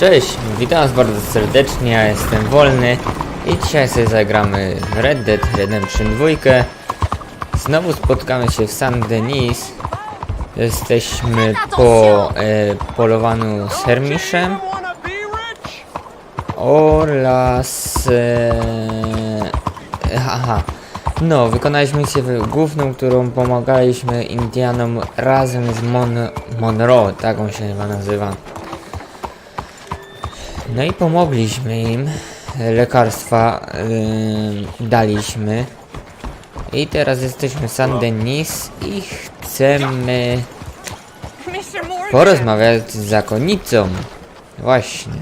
Cześć, witam was bardzo serdecznie, ja jestem Wolny i dzisiaj sobie zagramy Red Dead Redemption 2. Znowu spotkamy się w Saint-Denis. Jesteśmy po polowaniu z Hermiszem oraz no, wykonaliśmy misję główną, którą pomagaliśmy Indianom razem z Monroe, tak on się chyba nazywa. No i pomogliśmy im, lekarstwa daliśmy i teraz jesteśmy w Saint-Denis i chcemy porozmawiać z zakonnicą. Właśnie.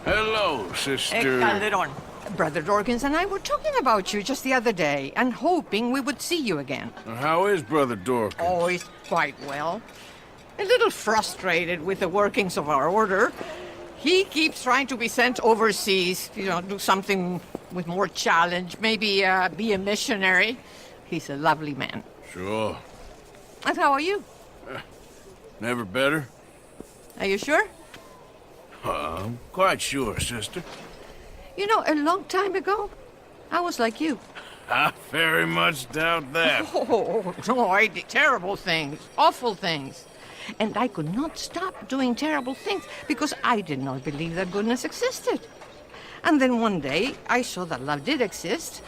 Hello, sister. Brother Dorkins and I were talking about you just the other day and hoping we would see you again. How is Brother Dorkins? Oh, he's quite well. A little frustrated with the workings of our order. He keeps trying to be sent overseas, do something with more challenge, maybe be a missionary. He's a lovely man. Sure. And how are you? Never better? Are you sure? I'm quite sure, sister. You know, a long time ago, I was like you. I very much doubt that. Oh, no, I did terrible things, awful things. And I could not stop doing terrible things because I did not believe that goodness existed. And then one day, I saw that love did exist.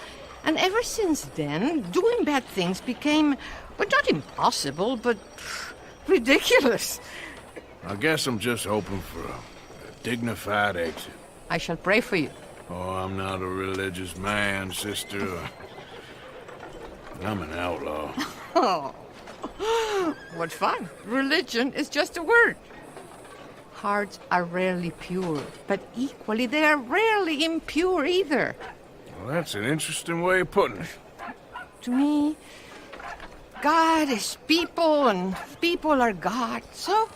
And ever since then, doing bad things became, well, not impossible, but ridiculous. I guess I'm just hoping for a dignified exit. I shall pray for you. Oh, I'm not a religious man, sister. I'm an outlaw. Oh, what fun. Religion is just a word. Hearts are rarely pure, but equally they are rarely impure either. Well, that's an interesting way of putting it. To me, God is people and people are God. So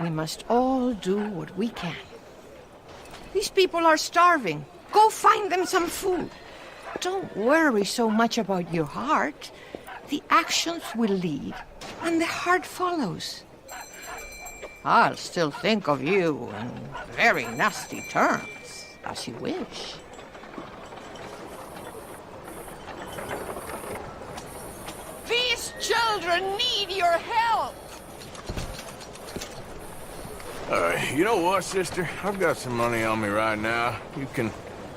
we must all do what we can. These people are starving. Go find them some food. Don't worry so much about your heart. The actions will lead, and the heart follows. I'll still think of you in very nasty terms, as you wish. These children need your help! You know what, sister? I've got some money on me right now. You can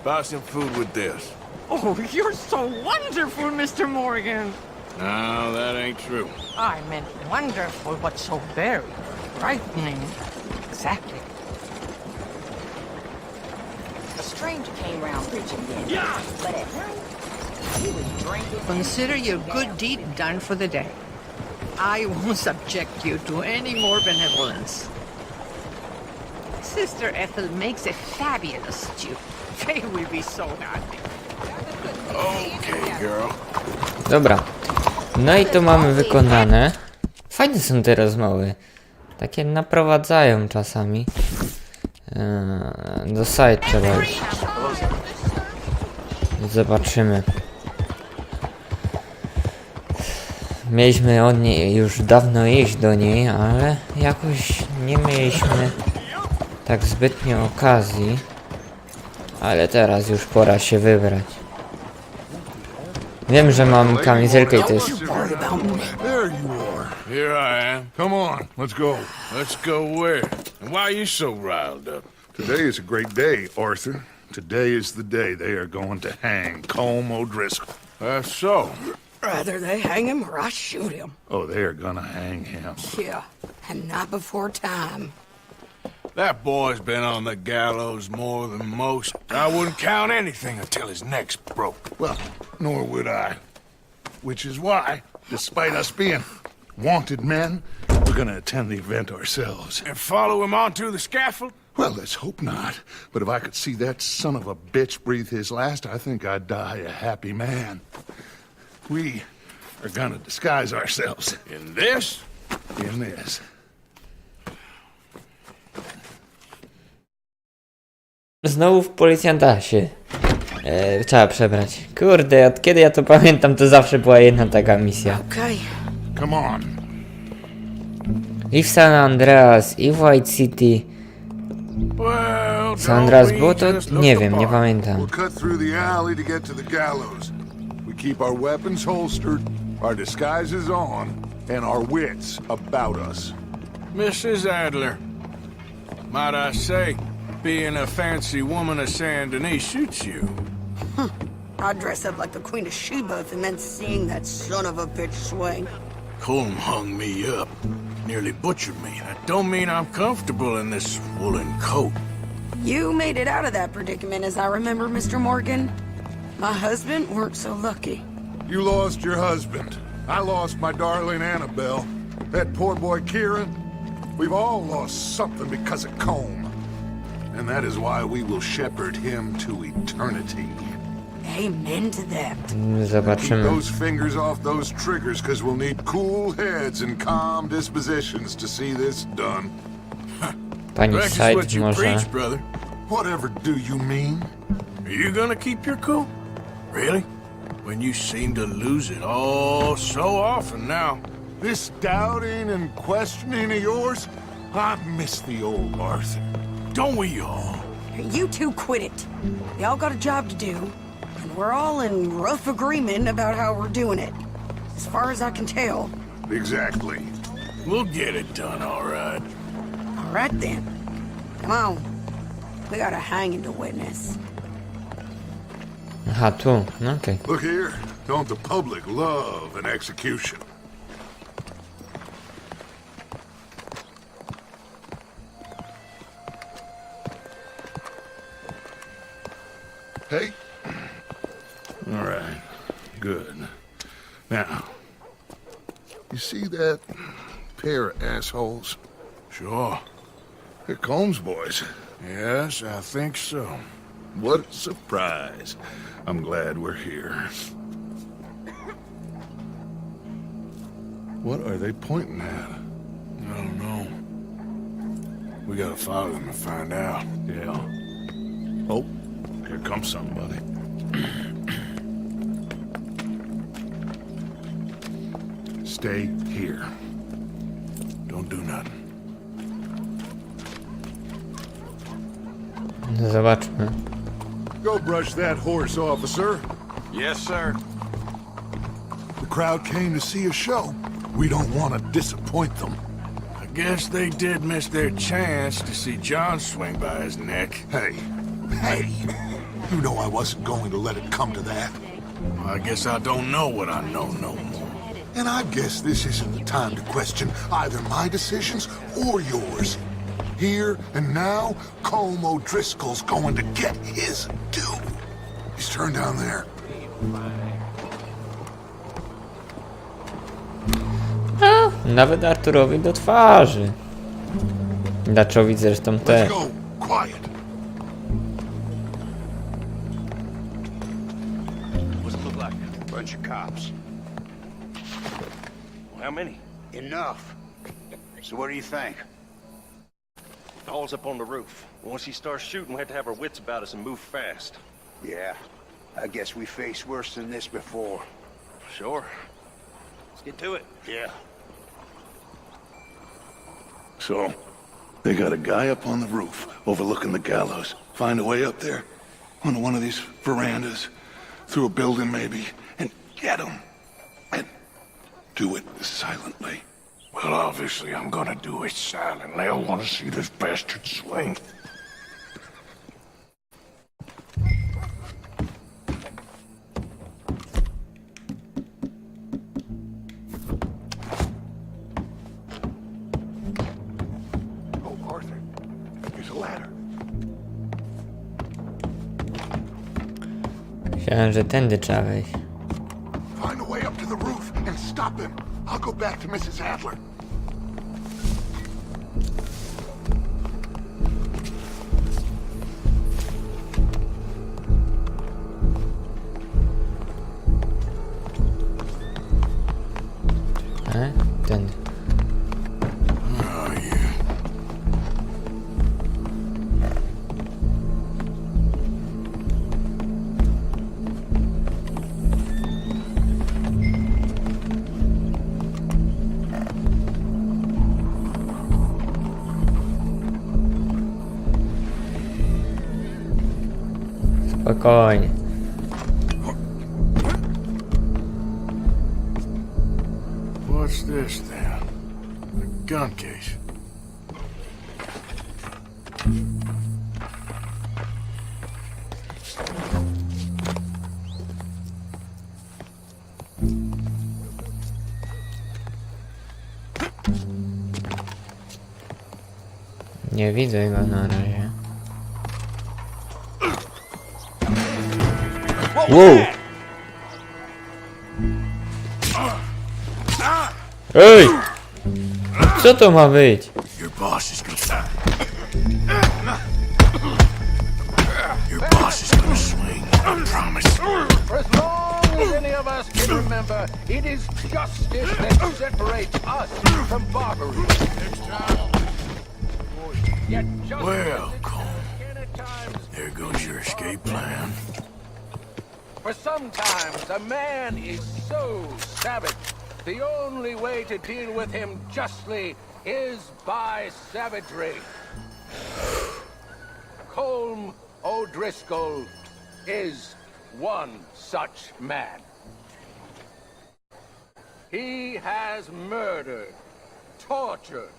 buy some food with this. Oh, you're so wonderful, Mr. Morgan. No, that ain't true. I meant wonderful, but so very frightening. Exactly. A stranger came round preaching then. Yeah. But at night, he was drinking. Consider your good deed done for the day. I won't subject you to any more benevolence. Sister Ethel makes a fabulous stew. They will be so happy. Okay, girl. Dobra, no i to mamy wykonane. Fajne są te rozmowy. Takie naprowadzają czasami. Do site trzeba iść. Zobaczymy. Mieliśmy od niej już dawno iść do niej, ale jakoś nie mieliśmy tak zbytnio okazji. Ale teraz już pora się wybrać. Wiem, że mam kamizelkę i to jest... There you are. Here I am. Come on, let's go. Let's go where? And why are you so riled up? Today is a great day, Arthur. Today is the day they are going to hang Colm O'Driscoll. That's so. Rather they hang him or I shoot him. Oh, they are gonna hang him. Yeah, and not before time. That boy's been on the gallows more than most. I wouldn't count anything until his neck's broke. Well, nor would I. Which is why, despite us being wanted men, we're gonna attend the event ourselves. And follow him onto the scaffold? Well, let's hope not. But if I could see that son of a bitch breathe his last, I think I'd die a happy man. We are gonna disguise ourselves In this? in this. Znowu w policjantasie trzeba przebrać. Kurde, od kiedy ja to pamiętam, to zawsze była jedna taka misja. Okay. Come on. I w San Andreas, i w White City Well, Sandra z don't we błoto? just look Nie the wiem, nie part? pamiętam. We'll cut through the alley to get to the gallows. We keep our weapons holstered, our disguises on, and our wits about us. Mrs. Adler, might I say, being a fancy woman of Saint Denis suits you. I'd dress up like the Queen of Sheba if it meant seeing that son of a bitch swing. Colm hung me up, nearly butchered me. That don't mean I'm comfortable in this woolen coat. You made it out of that predicament, as I remember, Mr. Morgan. My husband weren't so lucky. You lost your husband. I lost my darling Annabelle. That poor boy Kieran. We've all lost something because of Colm. And that is why we will shepherd him to eternity. Amen to that. Keep Zobaczymy. those fingers off those triggers, because we'll need cool heads and calm dispositions to see this done. Pani Practice Side what you może. preach, brother. Whatever do you mean? Are you gonna keep your cool? Really? When you seem to lose it all so often now. This doubting and questioning of yours? I miss the old Arthur. Don't we all? You two quit it. Y'all got a job to do, and we're all in rough agreement about how we're doing it. As far as I can tell. Exactly. We'll get it done, all right. All right then. Come on. We got a hanging to witness. Aha, tu. No okej. Look here. Don't the public love an execution? Hey. All right. Good. Now, you see that pair of assholes? Sure. They're Combs boys. Yes, I think so. What a surprise. I'm glad we're here. What are they pointing at? I don't know. We gotta follow them and find out. Yeah. Oh, here comes somebody. Stay here. Don't do nothing. No zobaczmy. Go brush that horse, officer. Yes, sir. The crowd came to see a show. We don't want to disappoint them. I guess they did miss their chance to see John swing by his neck. Hey, you know I wasn't going to let it come to that. I guess I don't know what I know no more. And I guess this isn't the time to question either my decisions or yours. Here and now, Colm O'Driscoll's going to get his due. He's turned down there. Nawet Arturowi do twarzy. Daczowi zresztą Let's też. go. Quiet. What's it look like? Bunch of cops. Well, how many? Enough. So what do you think? All's up on the roof. Once he starts shooting, we have to have our wits about us and move fast. Yeah, I guess we faced worse than this before. Sure. Let's get to it. Yeah. So, they got a guy up on the roof overlooking the gallows. Find a way up there, on one of these verandas, through a building maybe, and get him. And do it silently. Well, obviously I'm gonna do it silently. I want to see this bastard swing. Oh, Arthur, here's a ladder. Myślałem, że tędy trzeba wejść. Find a way up to the roof and stop him. I'll go back to Mrs. Adler. Tędy. Oh, yeah. Spokojnie. What's this then? A gun case. Nie widzę go na razie. Wow! Ej! Co to ma być? Your boss is gonna... Your boss is gonna swing, I promise. For as long as any of us can remember, it is justice that separates us from barbarism. Yet justice Well, Cole, can at times... there goes your escape plan. For sometimes a man is so savage, the only way to deal with him justly is by savagery. Colm O'Driscoll is one such man. He has murdered, tortured,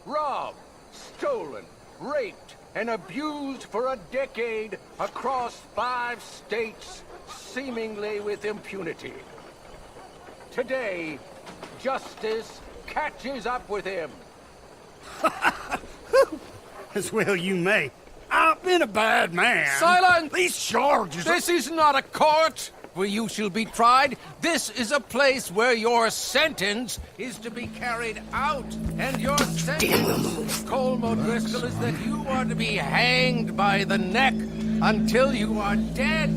robbed, stolen, raped, and abused for a decade across 5 states, seemingly with impunity. Today, justice catches up with him. As well you may. I've been a bad man. Silence! These charges... This is not a court where you shall be tried. This is a place where your sentence is to be carried out. And your sentence, Colm O'Driscoll, is that you are to be hanged by the neck until you are dead.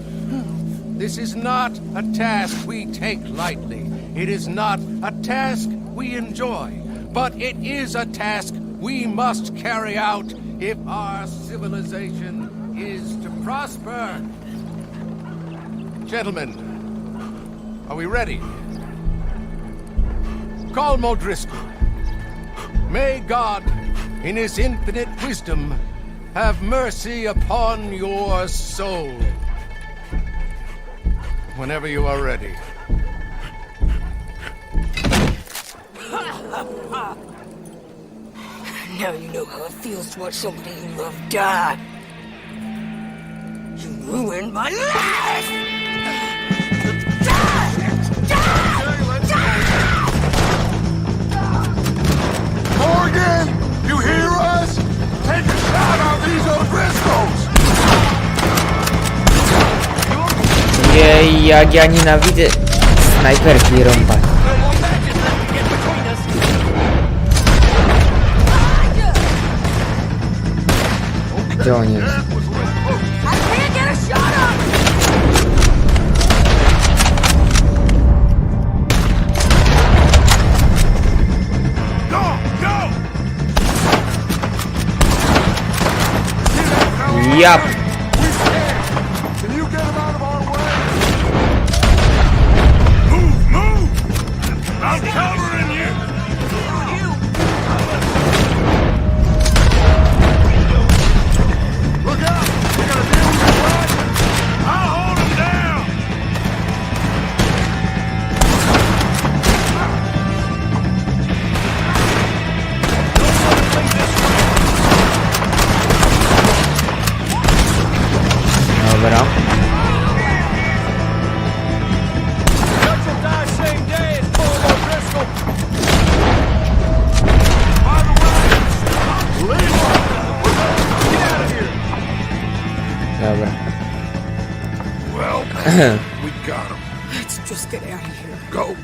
This is not a task we take lightly. It is not a task we enjoy. But it is a task we must carry out if our civilization is to prosper. Gentlemen, are we ready? Colm O'Driscoll, may God, in his infinite wisdom, have mercy upon your soul. Whenever you are ready. Now you know how it feels to watch somebody you love die. You ruined my life! Morgan, you hear us? Take a shot on these O'Driscolls! Jej, jak ja nienawidzę snajperki rąbać. Gdzie on jest? I can't get a shot up! Jap! Can you get him out of our way? Move, move! I'm covering you! Look out! You're gonna deal with your wagon! I'll hold him down! Dobra. Dobra. Well, we got him. Let's just get out of here. Go!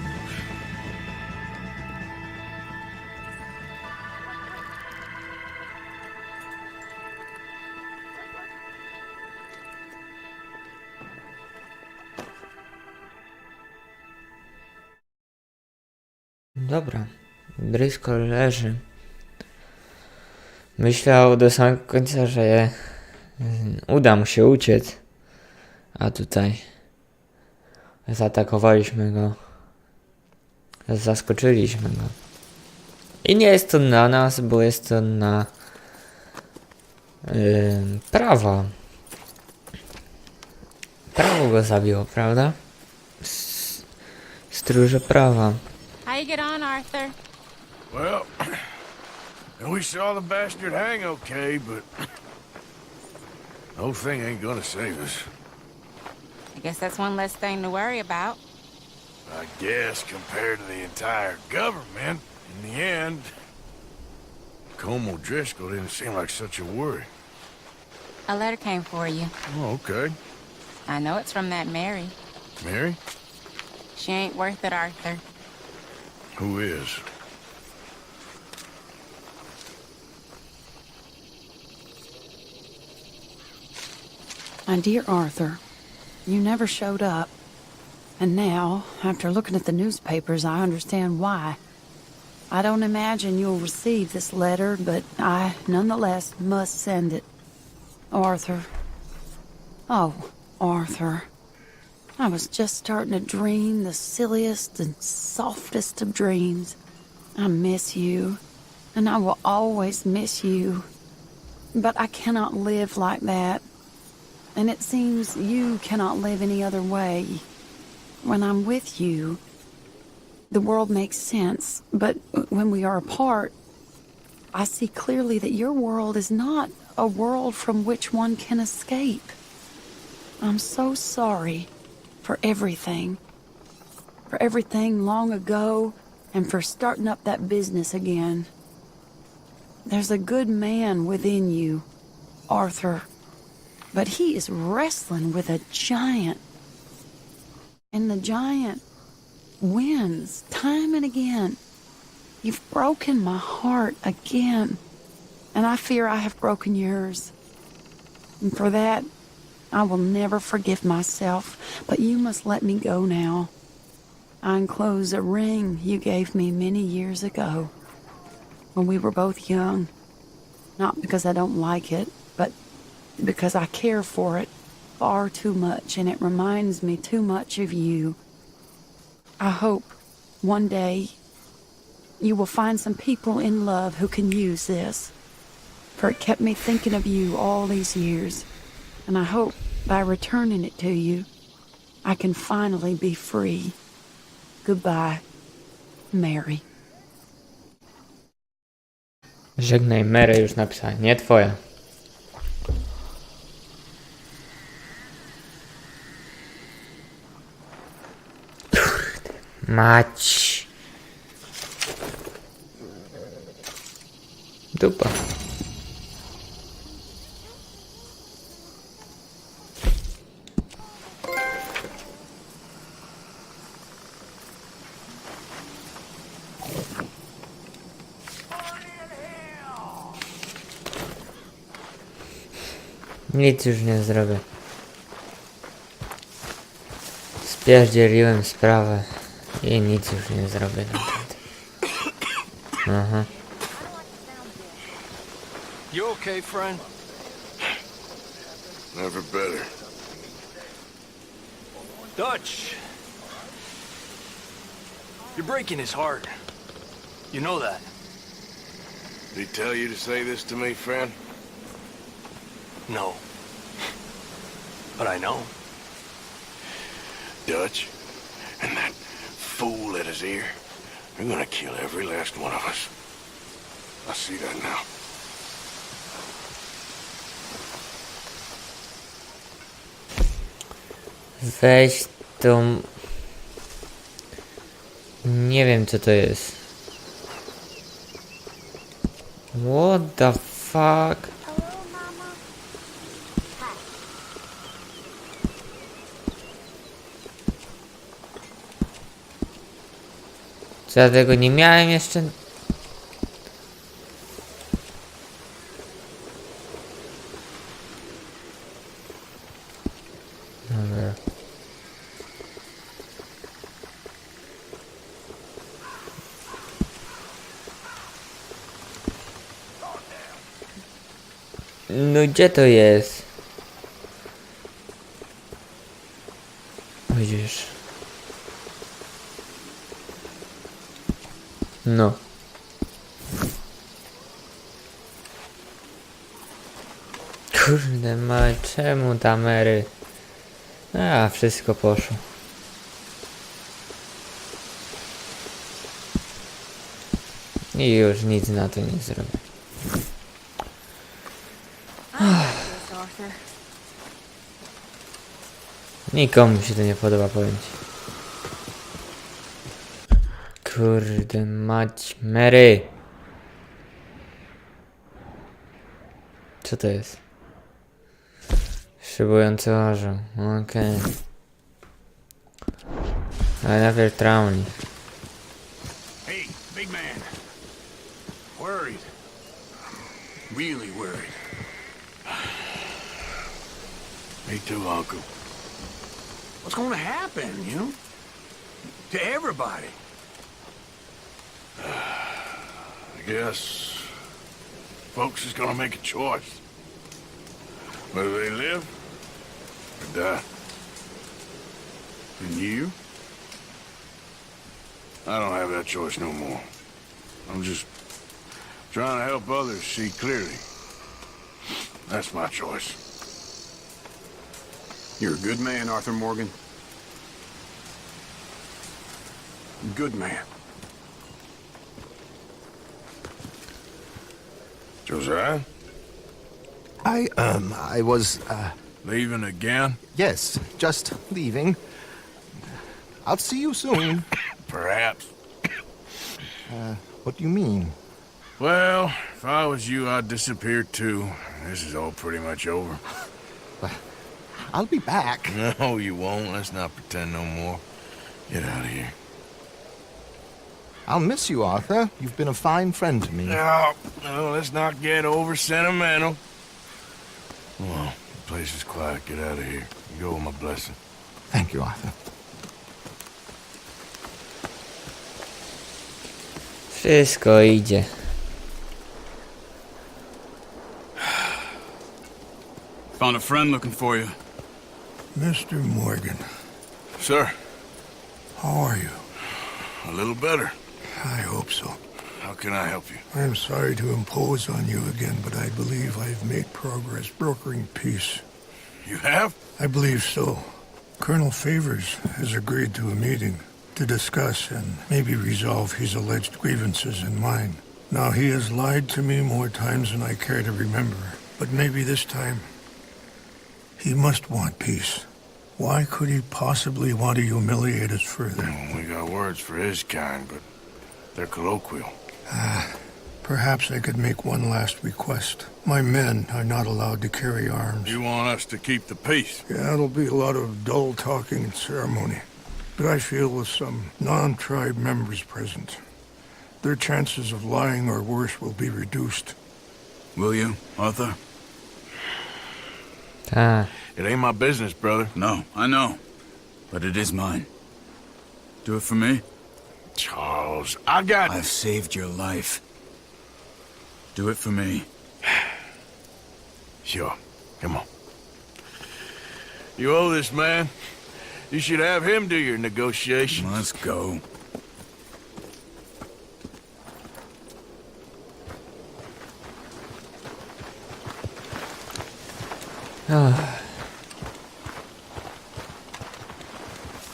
Dobra. Driscoll leży. Myślał do samego końca, że uda mu się uciec. A tutaj zaatakowaliśmy go. Zaskoczyliśmy go. I nie jest to na nas, bo jest to na prawa. Prawo go zabiło, prawda? Stróże prawa. How you get on, Arthur? Well, we saw the bastard hang okay, but the whole thing ain't gonna save us. I guess that's one less thing to worry about. I guess compared to the entire government, in the end, Colm O'Driscoll didn't seem like such a worry. A letter came for you. Oh, okay. I know it's from that Mary. Mary? She ain't worth it, Arthur. Who is? My dear Arthur, you never showed up. And now, after looking at the newspapers, I understand why. I don't imagine you'll receive this letter, but I, nonetheless, must send it. Arthur. Oh, Arthur. I was just starting to dream the silliest and softest of dreams. I miss you, and I will always miss you. But I cannot live like that. And it seems you cannot live any other way. When I'm with you, the world makes sense, but when we are apart, I see clearly that your world is not a world from which one can escape. I'm so sorry for everything. For everything long ago, and for starting up that business again. There's a good man within you, Arthur, but he is wrestling with a giant. And the giant wins time and again. You've broken my heart again, and I fear I have broken yours. And for that, I will never forgive myself, but you must let me go now. I enclose a ring you gave me many years ago, when we were both young. Not because I don't like it, but because I care for it far too much, and it reminds me too much of you. I hope one day you will find some people in love who can use this, for it kept me thinking of you all these years, and I hope by returning it to you, I can finally be free. Goodbye, Mary. Żegnaj Mary, już napisałem, nie twoja. Mać. Dupa. Nic już nie zrobię. Spierdzieliłem sprawę i nic już nie zrobię. Aha. You okay, friend? Never better. Dutch! You're breaking his heart. You know that. Did he tell you to say this to me, friend? No. But I know. Dutch, and that fool at his ear, they're gonna kill every last one of us. I see that now. Weź tą... Nie wiem co to jest. What the fuck? Co ja tego nie miałem jeszcze? Dobra. No gdzie to jest? Widzisz. No. Kurde mać, czemu ta Mary A, wszystko poszło. I już nic na to nie zrobię. Nikomu się to nie podoba, powiem ci. Kurde mać Mary. Co to jest? Szybujący orzeł. Okej. Ale najpierw trawnik. Hey, big man. Worried. Really worried. Me too, Uncle. What's gonna happen, you know? To everybody. I guess folks is gonna make a choice. Whether they live or die. And you? I don't have that choice no more. I'm just trying to help others see clearly. That's my choice. You're a good man, Arthur Morgan. Good man. Josiah? I was, Leaving again? yes, just leaving. I'll see you soon. Perhaps. What do you mean? Well, if I was you, I'd disappear too. This is all pretty much over. I'll be back. No, you won't. Let's not pretend no more. Get out of here. I'll miss you, Arthur. You've been a fine friend to me. No, let's not get over sentimental. Well, the place is quiet. Get out of here. You go with my blessing. Thank you, Arthur. Wszystko idzie. Found a friend looking for you. Mr. Morgan, Sir, how are you? a little better. I hope so. How can I help you? I'm sorry to impose on you again, but I believe I've made progress brokering peace. You have? I believe so. Colonel Favors has agreed to a meeting to discuss and maybe resolve his alleged grievances and mine. Now, he has lied to me more times than I care to remember, but maybe this time he must want peace. Why could he possibly want to humiliate us further? Well, we got words for his kind, but they're colloquial. Perhaps I could make one last request. My men are not allowed to carry arms. You want us to keep the peace? Yeah, it'll be a lot of dull talking and ceremony. But I feel with some non-tribe members present, their chances of lying or worse will be reduced. Will you, Arthur? Tak. It ain't my business, brother. No, I know. But it is mine. Do it for me? Charles, I've saved your life. Do it for me. Sure. Come on. You owe this man. You should have him do your negotiations. Let's go.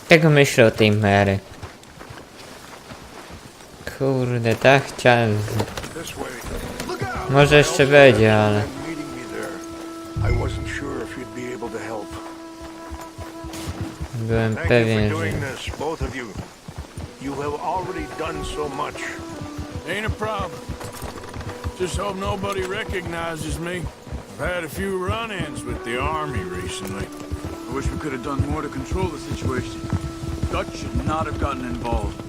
Tak myślę o tej Mary. Kurde, tak chciałem. Może jeszcze będzie, ale... Byłem pewien, że... Ain't a problem. Just hope nobody recognizes me. I've had a few run-ins with the army recently. I wish we could have done more to control the situation. Dutch should not have gotten involved.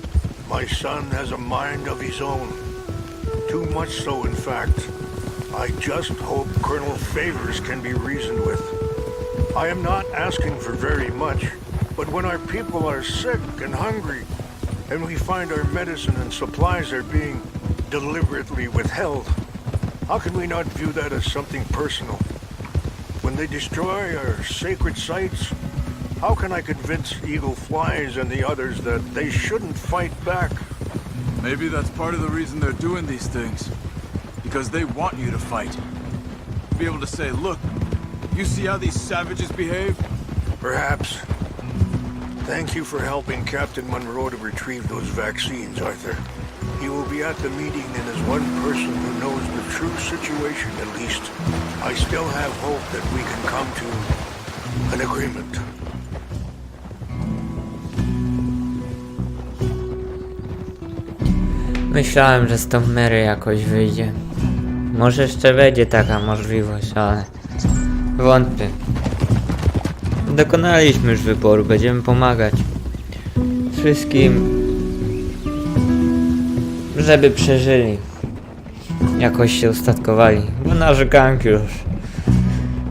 My son has a mind of his own. Too much so, in fact. I just hope Colonel Favors can be reasoned with. I am not asking for very much, but when our people are sick and hungry, and we find our medicine and supplies are being deliberately withheld, how can we not view that as something personal? When they destroy our sacred sites, how can I convince Eagle Flies and the others that they shouldn't fight back? Maybe that's part of the reason they're doing these things. Because they want you to fight. Be able to say, look, you see how these savages behave? Perhaps. Thank you for helping Captain Monroe to retrieve those vaccines, Arthur. He will be at the meeting, and as one person who knows the true situation at least, I still have hope that we can come to an agreement. Myślałem, że z tą Mary jakoś wyjdzie. Może jeszcze będzie taka możliwość, ale wątpię. Dokonaliśmy już wyboru, będziemy pomagać wszystkim, żeby przeżyli. Jakoś się ustatkowali, bo nasz gang już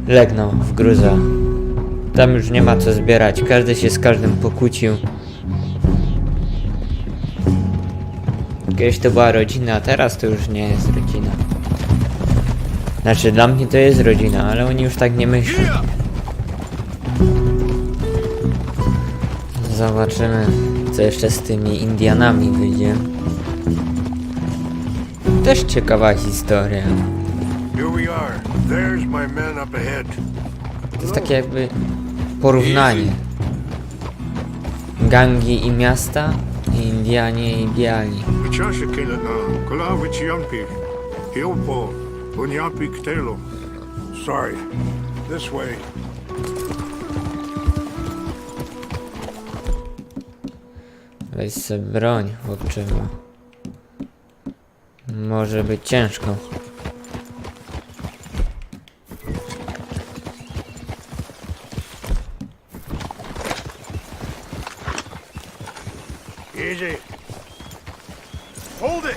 legnął w gruzach. Tam już nie ma co zbierać, każdy się z każdym pokłócił. Kiedyś to była rodzina, a teraz to już nie jest rodzina. Znaczy dla mnie to jest rodzina, ale oni już tak nie myślą. Zobaczymy, co jeszcze z tymi Indianami wyjdzie. Też ciekawa historia. To jest takie jakby porównanie. Gangi i miasta, i Indianie i biali. Sorry. This way. Weź sobie broń, chłopczyma. Może być ciężko. Easy. Hold it.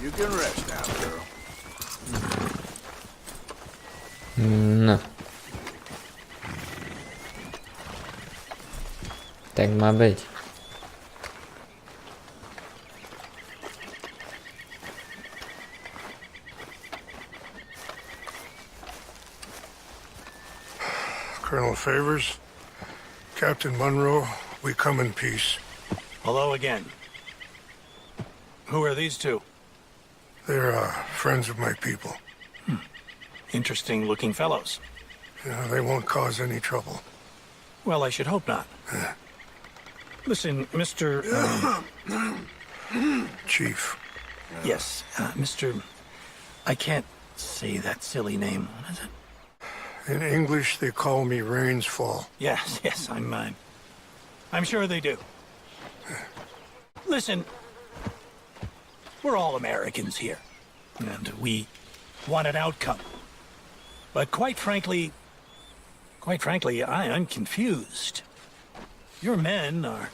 You can rest now, girl. No. Tak ma być. Colonel Favors, Captain Monroe, we come in peace. Hello again. Who are these two? They're friends of my people. Interesting looking fellows. Yeah, they won't cause any trouble. Well, I should hope not. Listen, Mr. Chief. Yes, Mr. I can't say that silly name. What is it? In English, they call me Rainsfall. Yes, I'm sure they do. Listen, we're all Americans here, and we want an outcome. But quite frankly, I'm confused. Your men are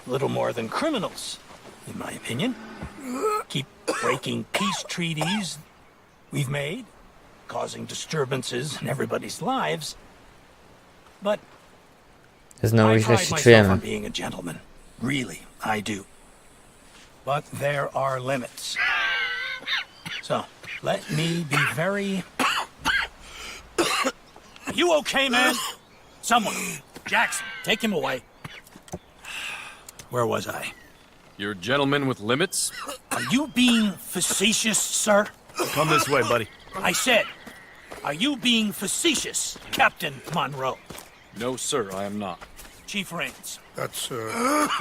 a little more than criminals, in my opinion. Keep breaking peace treaties we've made, causing disturbances in everybody's lives. But Znowu I źle pride się myself czujemy. on being a gentleman. Really, I do. But there are limits. So, let me be very... Are you okay, man? Someone. Jackson, take him away. Where was I? You're a gentleman with limits? Are you being facetious, sir? Come this way, buddy. I said, are you being facetious, Captain Monroe? No, sir, I am not. Chief Raines. That's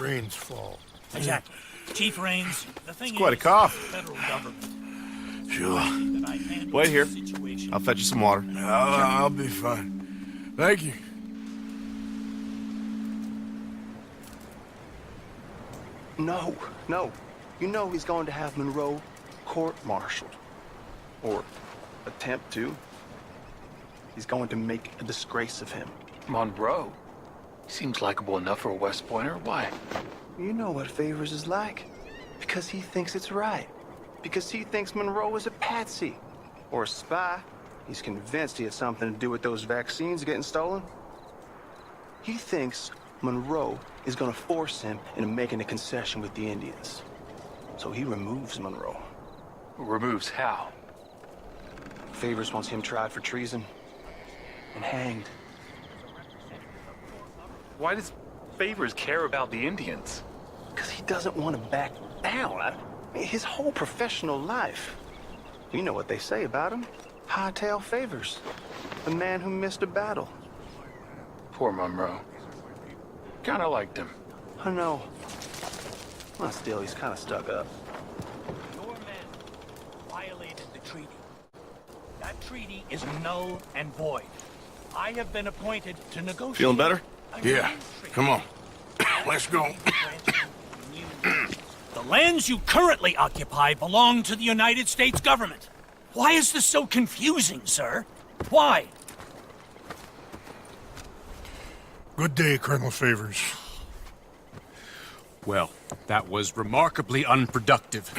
Rains' fault. Exactly. Chief Raines, the thing It's quite a is, cough. the federal government. Sure. that I've handled Wait here. the situation. I'll fetch you some water. I'll be fine. Thank you. No. You know he's going to have Monroe court-martialed. Or attempt to. He's going to make a disgrace of him. Monroe? Seems likable enough for a West Pointer. Why? You know what Favors is like. Because he thinks it's right. Because he thinks Monroe is a patsy. Or a spy. He's convinced he had something to do with those vaccines getting stolen. He thinks Monroe is going to force him into making a concession with the Indians. So he removes Monroe. Removes how? Favors wants him tried for treason and hanged. Why does Favors care about the Indians? Because he doesn't want to back down. His whole professional life. You know what they say about him. Hightail Favors, the man who missed a battle. Poor Monroe. Kinda liked him. I know. Well, still, he's kind of stuck up. Your men violated the treaty. That treaty is null and void. I have been appointed to negotiate. Feeling better? Yeah. Come on. Let's go. The lands you currently occupy belong to the United States government. Why is this so confusing, sir? Why? Good day, Colonel Favors. Well, that was remarkably unproductive.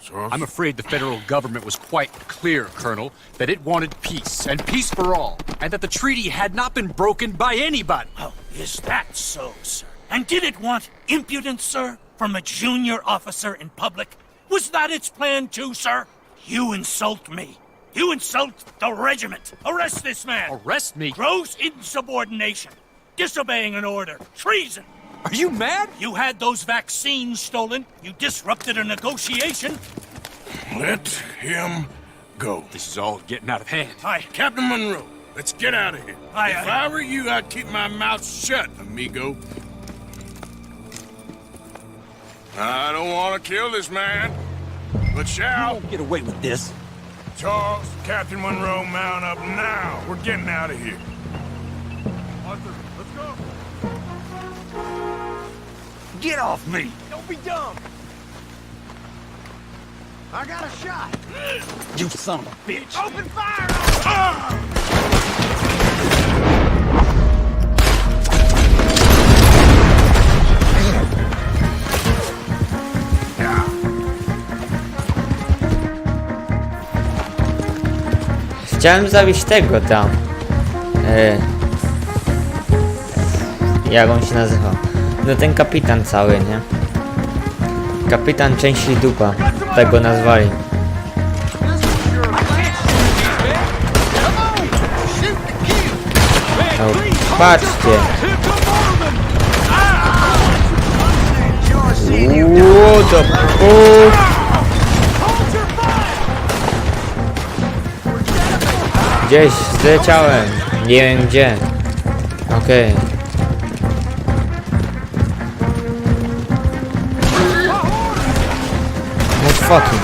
So? I'm afraid the federal government was quite clear, Colonel, that it wanted peace, and peace for all, and that the treaty had not been broken by anybody. Oh, is that so, sir? And did it want impudence, sir, from a junior officer in public? Was that its plan too, sir? You insult me. You insult the regiment. Arrest this man. Arrest me? Gross insubordination. Disobeying an order. Treason. Are you mad? You had those vaccines stolen. You disrupted a negotiation. Let him go. This is all getting out of hand. Captain Monroe, let's get out of here. If I were you, I'd keep my mouth shut, amigo. I don't want to kill this man, but shall. Get away with this. Charles, Captain Monroe, mount up now. We're getting out of here. Arthur, let's go. Get off me! Don't be dumb. I got a shot. You son of a bitch! Open fire! Chciałem zabić tego tam. Jak on się nazywa? No ten kapitan cały, nie? Kapitan części dupa. Tak go nazwali. O, patrzcie. What the fuck? Gdzieś zleciałem. Nie wiem gdzie. Okej. No fucking.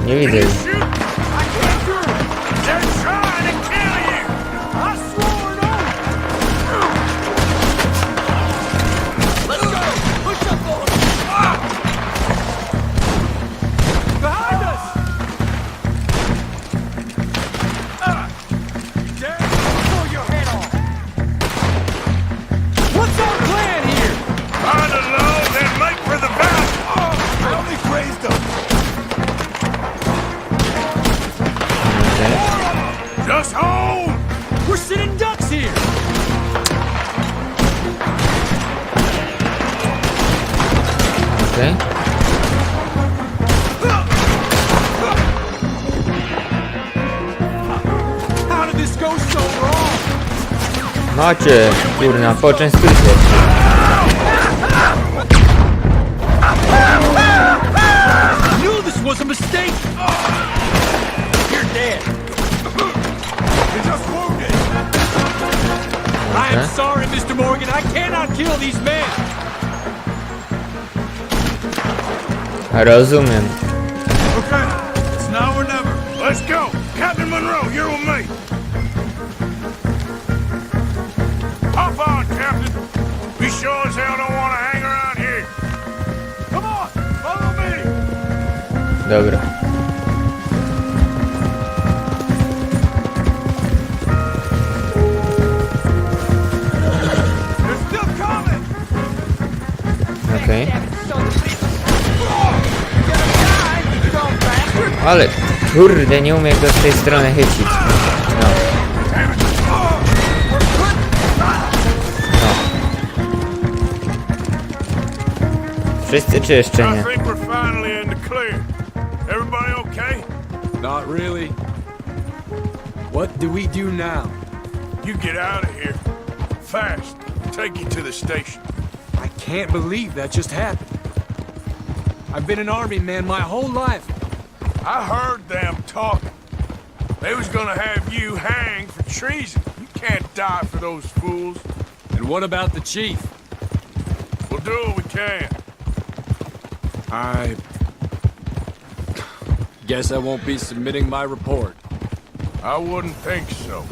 Nie widzę. Just home! We're sitting ducks here! Okay. How did this go so wrong? Macie, kurna, poczęstujcie. I knew this was a mistake! You're dead! You're just wounded! I am sorry, Mr. Morgan. I cannot kill these men! Rozumiem. Okay, it's now or never. Let's go! Captain Monroe, you're with me! Hop on, Captain! We sure as hell don't want to hang around here. Come on, follow me! Dobra. They're still coming! Okej. Ale kurde, nie umiem go z tej strony chycić. No. No. Wszyscy czy jeszcze nie? I think we're finally in the clear. Everybody okay? Not really. What do we do now? You get out of here. Fast. Take you to the station. I can't believe that just happened. I've been an army man my whole life. I heard them talking. They was gonna have you hanged for treason. You can't die for those fools. And what about the chief? We'll do what we can. I guess I won't be submitting my report. I wouldn't think so.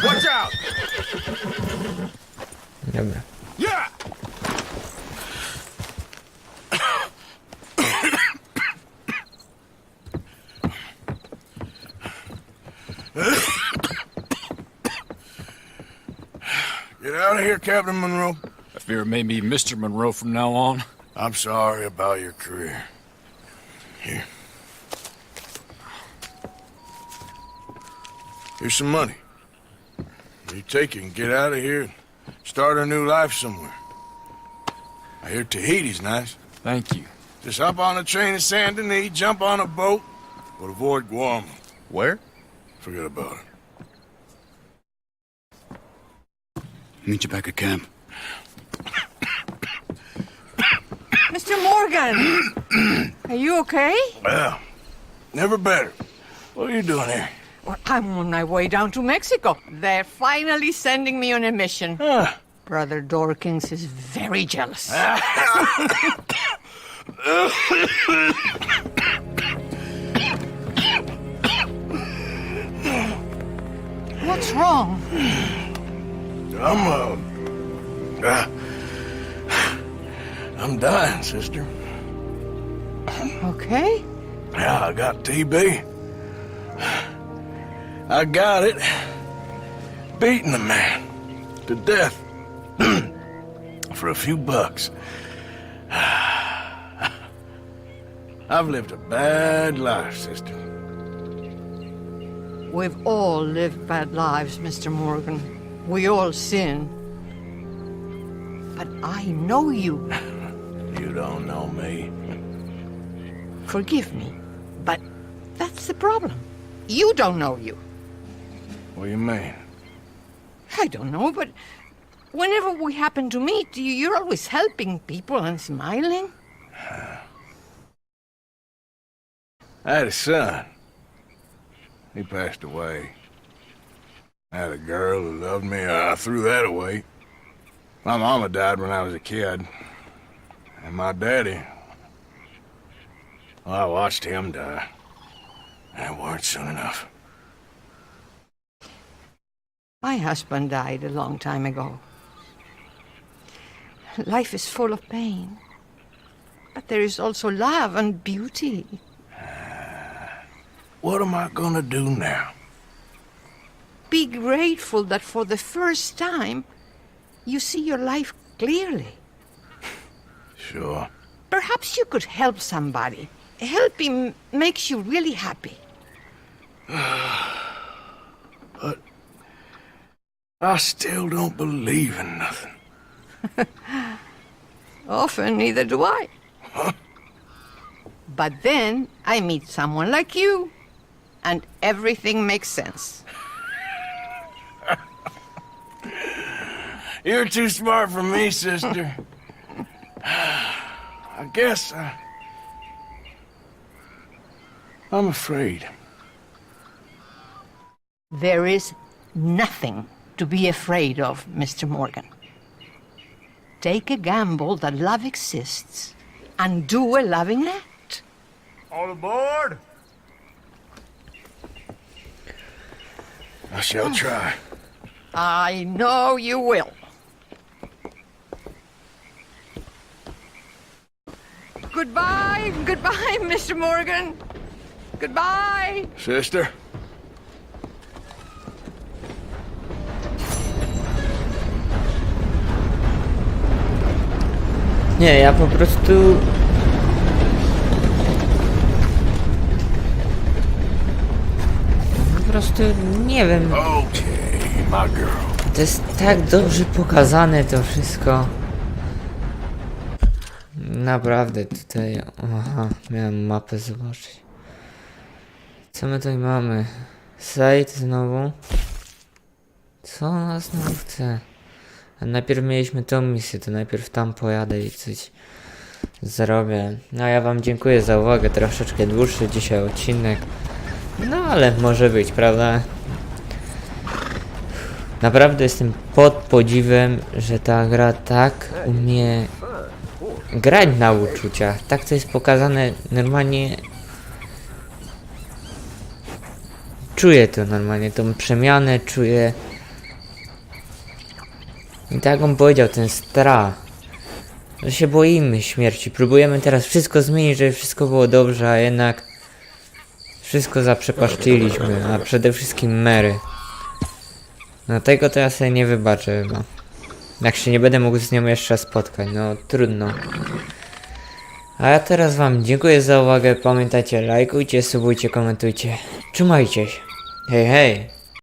Watch out! Dobra. Yeah! Get out of here, Captain Monroe. I fear it may be Mr. Monroe from now on. I'm sorry about your career. Here. Here's some money. You take it and get out of here and start a new life somewhere. I hear Tahiti's nice. Thank you. Just hop on a train to Saint Denis, jump on a boat, but avoid Guam. Where? Forget about it. Meet you back at camp. Mr. Morgan! Are you okay? Well, never better. What are you doing here? Well, I'm on my way down to Mexico. They're finally sending me on a mission. Brother Dorkins is very jealous. What's wrong? I'm dying, sister. Okay. Yeah, I got TB. I got it. Beating a man to death for a few bucks. I've lived a bad life, sister. We've all lived bad lives, Mr. Morgan. We all sin. But I know you. You don't know me. Forgive me, but that's the problem. You don't know you. What do you mean? I don't know, but whenever we happen to meet, you're always helping people and smiling. I had a son. He passed away. I had a girl who loved me. I threw that away. My mama died when I was a kid. And my daddy, well, I watched him die. And it weren't soon enough. My husband died a long time ago. Life is full of pain. But there is also love and beauty. What am I gonna do now? Be grateful that for the first time, you see your life clearly. Sure. Perhaps you could help somebody. Helping makes you really happy. But I still don't believe in nothing. Often, neither do I. Huh? But then I meet someone like you, and everything makes sense. You're too smart for me, sister. I guess I'm afraid. There is nothing to be afraid of, Mr. Morgan. Take a gamble that love exists and do a loving act. All aboard? I shall try. I know you will. Goodbye, goodbye, Mr. Morgan. Goodbye. Sister? Nie, ja po prostu... Po prostu nie wiem. Okay, my girl. To jest tak dobrze pokazane to wszystko. Naprawdę tutaj... Aha, miałem mapę zobaczyć. Co my tutaj mamy? Site znowu. Co ona znowu chce? A najpierw mieliśmy tą misję, to najpierw tam pojadę i coś zrobię. No ja wam dziękuję za uwagę, troszeczkę dłuższy dzisiaj odcinek. No ale może być, prawda? Naprawdę jestem pod podziwem, że ta gra tak umie grać na uczuciach. Tak to jest pokazane normalnie. Czuję to normalnie, tą przemianę czuję. I tak jak on powiedział, ten strach, że się boimy śmierci. Próbujemy teraz wszystko zmienić, żeby wszystko było dobrze, a jednak wszystko zaprzepaszczyliśmy, a przede wszystkim Mary. No tego to ja sobie nie wybaczę chyba. Jak się nie będę mógł z nią jeszcze spotkać, no trudno. A ja teraz wam dziękuję za uwagę, pamiętajcie, lajkujcie, subujcie, komentujcie. Trzymajcie się. Hej, hej!